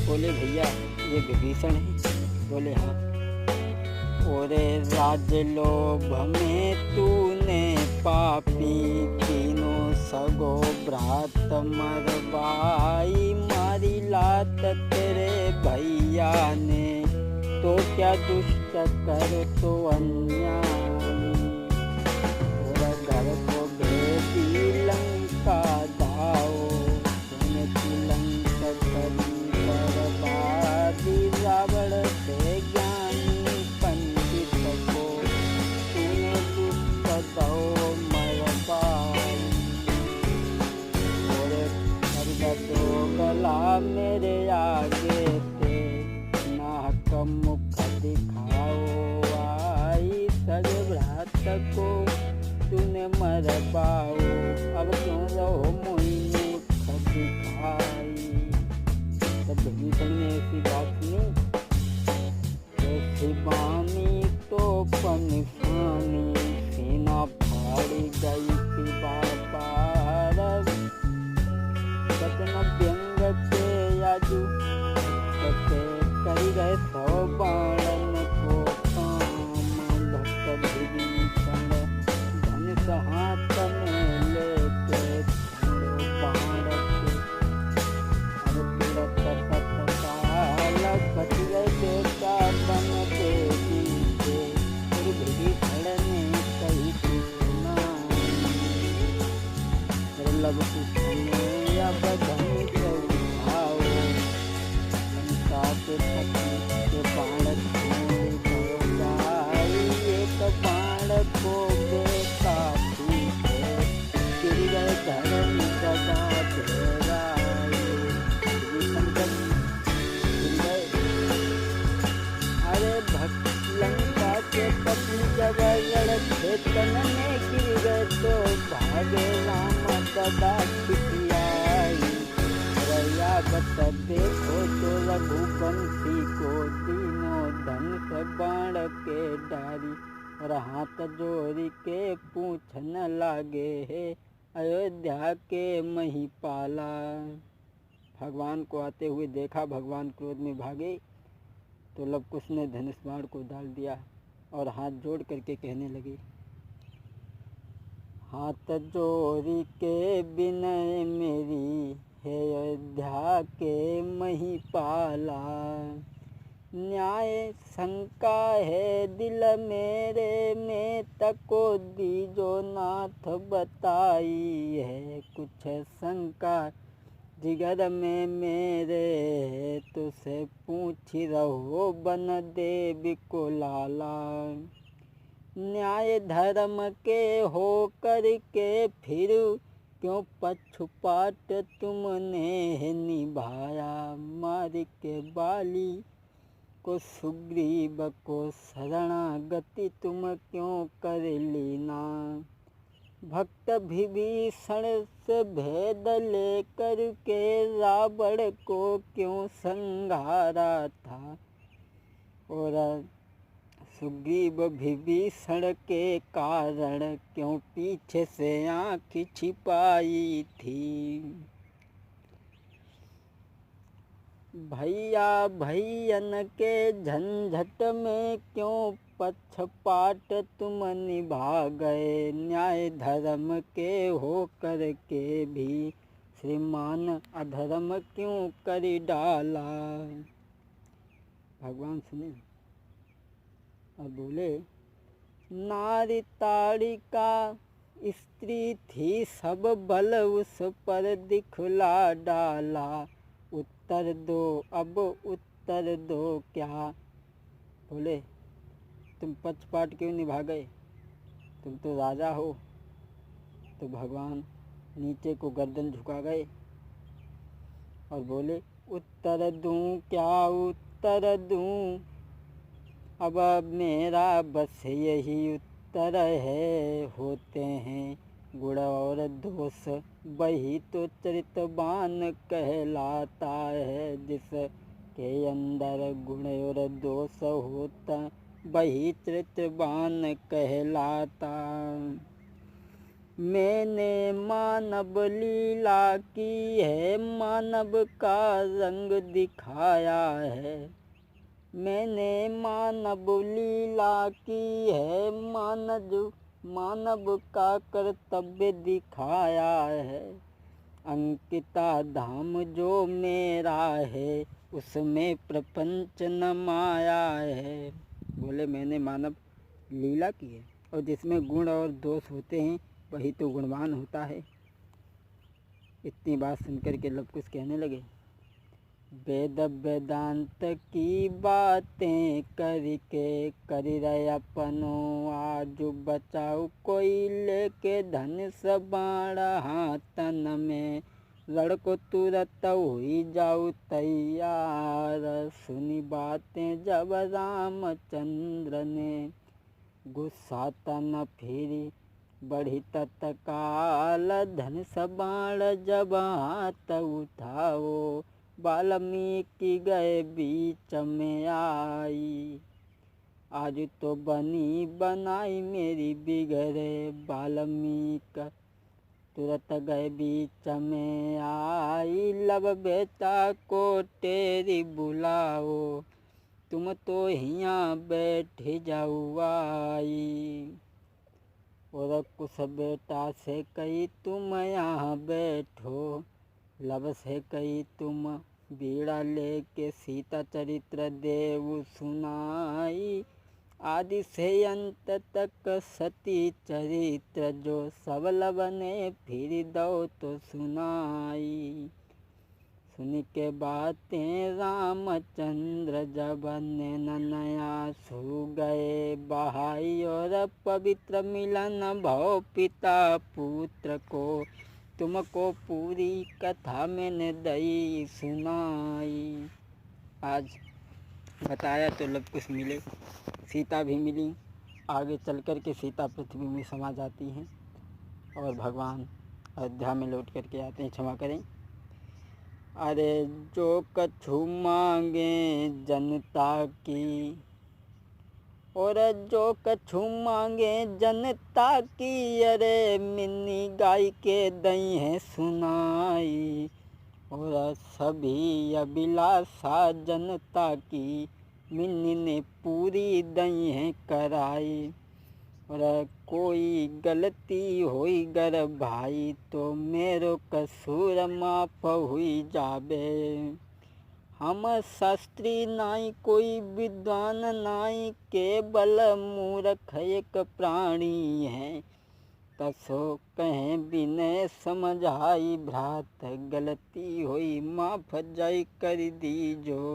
बोले भैया ये विभीषण है। बोले हाँ। ओरे राजलोभ में तूने पापी तीनों सगो भ्रात मरवाई, मारी लात तेरे भैया ने तो क्या दुष्ट कर तो अन्यायी। और घर को भेदी लंका दाओ, तूने लंका करी बर्बादी। रावण से ज्ञानी पंडित को तूने दुष्ट दो मरवाई। और तो गला मेरे आगे थे, नाक मुख दिखाओ आई। सग भ्रात को तूने मरवाओ, अब क्यों रहो मुझ मुख दिखाई। तब विभीषण ने ऐसी बात सुनी, ऐसी बानी तो पनिफानी, सीना फाड़ी गई थी बापार। बचन व्यंग के याजू करी गए 100 बाणन को काम। भक्त विभीषण धनुष हाथ में लेके छोड़ो बाण के, अब तुरंत तत्काल बच गए बेटा बन के जीते। फिर विभीषण ने कही थी सुनाई, लव तुझने अब धनुष उठाओ। लंका के पति के बाण छोड़ जाई, एक बाण को बेटा टूटे, गिर गए धर्म सदा तेराए। अरे भक्त लंका के पति जब खेतन में गिर गए तो भागे राम सदा खिसियाई। रैया बत देखो तो रघुवंशी को तीनों धनुष बाण के डारी। और हाथ जोड़ी के पूछन लागे है, अयोध्या के महिपाला। भगवान को आते हुए देखा, भगवान क्रोध में भागे तो लव कुश ने धनुष बाण को डाल दिया और हाथ जोड़ करके कहने लगे, हाथ जोड़ी के विनय मेरी है अयोध्या के महिपाला। न्याय शंका है दिल मेरे में, तको दीजो नाथ बताई है। कुछ शंका जिगर में मेरे, तुझसे पूछ रहो बन देव को लाला। न्याय धर्म के हो कर के फिर क्यों पक्षपात तुमने निभाया। मार के बाली को सुग्रीव को शरणागति तुम क्यों कर लेना। भक्त विभीषण से भेद लेकर के रावण को क्यों संहारा था। और सुग्रीव विभीषण के कारण क्यों पीछे से आँख छिपाई थी। भैया भैयन के झंझट में क्यों पक्षपात तुम निभा गए। न्याय धर्म के हो कर के भी श्रीमान अधर्म क्यों कर डाला। भगवान सुने और बोले, नारी ताड़िका स्त्री थी, सब बल उस पर दिखला डाला। उत्तर दो अब उत्तर दो क्या। बोले, तुम पक्षपात क्यों निभा गए, तुम तो राजा हो। तो भगवान नीचे को गर्दन झुका गए और बोले, उत्तर दूं क्या उत्तर दूं। अब मेरा बस यही उत्तर है, होते हैं गुण और दोष वही तो चरितवान कहलाता है। जिसके अंदर गुण और दोष होता वही चरितवान कहलाता। मैंने मानव लीला की है, मानव का रंग दिखाया है। मैंने मानव लीला की है, मानव का कर्तव्य दिखाया है। अंकिता धाम जो मेरा है, उसमें प्रपंच न माया है। बोले मैंने मानव लीला की है, और जिसमें गुण और दोष होते हैं वही तो गुणवान होता है। इतनी बात सुनकर के लव कुश कहने लगे, वेद वेदांत की बातें करके कर रहे अपनों, आज बचाओ कोई लेके धन सबाण हाथन में, लड़को तुरंत हुई जाऊ तैयार। सुनी बातें जब रामचंद्र ने, गुस्सा तन फिरी बढ़ी तत्काल, धन सबाण जब हाथ उठाओ, वाल्मीकि गए बीच में आई। आज तो बनी बनाई मेरी बिगड़े, वाल्मीकि तुरंत गए बीच में आई। लब बेटा को तेरी बुलाओ, तुम तो यहाँ बैठ जाओ आई। और कुछ बेटा से कही तुम यहाँ बैठो, लब से कही तुम बीड़ा लेके सीता चरित्र देव सुनाई। आदि से अंत तक सती चरित्र, जो सब लब ने फिर दो तो सुनाई। सुन के बातें रामचंद्र जब नया सू गए बहाई, और पवित्र मिलन भव पिता पुत्र को, तुमको पूरी कथा मैंने दई सुनाई। आज बताया तो लव कुश मिले, सीता भी मिली। आगे चल कर के सीता पृथ्वी में समा जाती हैं और भगवान अयोध्या में लौट कर के आते हैं। क्षमा करें। अरे जो कछु मांगे जनता की, और जो कछु मांगे जनता की, अरे मिन्नी गाय के दई है सुनाई। और सभी अभिलाषा जनता की, मिन्नी ने पूरी दई है कराई। और कोई गलती होई गर भाई, तो मेरो कसूर माफ हुई जाबे। हम शास्त्री नाई कोई विद्वान नाई, केवल मूर्ख एक प्राणी है। तसो कहें विनय समझाई भ्रात, गलती हुई माफ जय कर दीजो।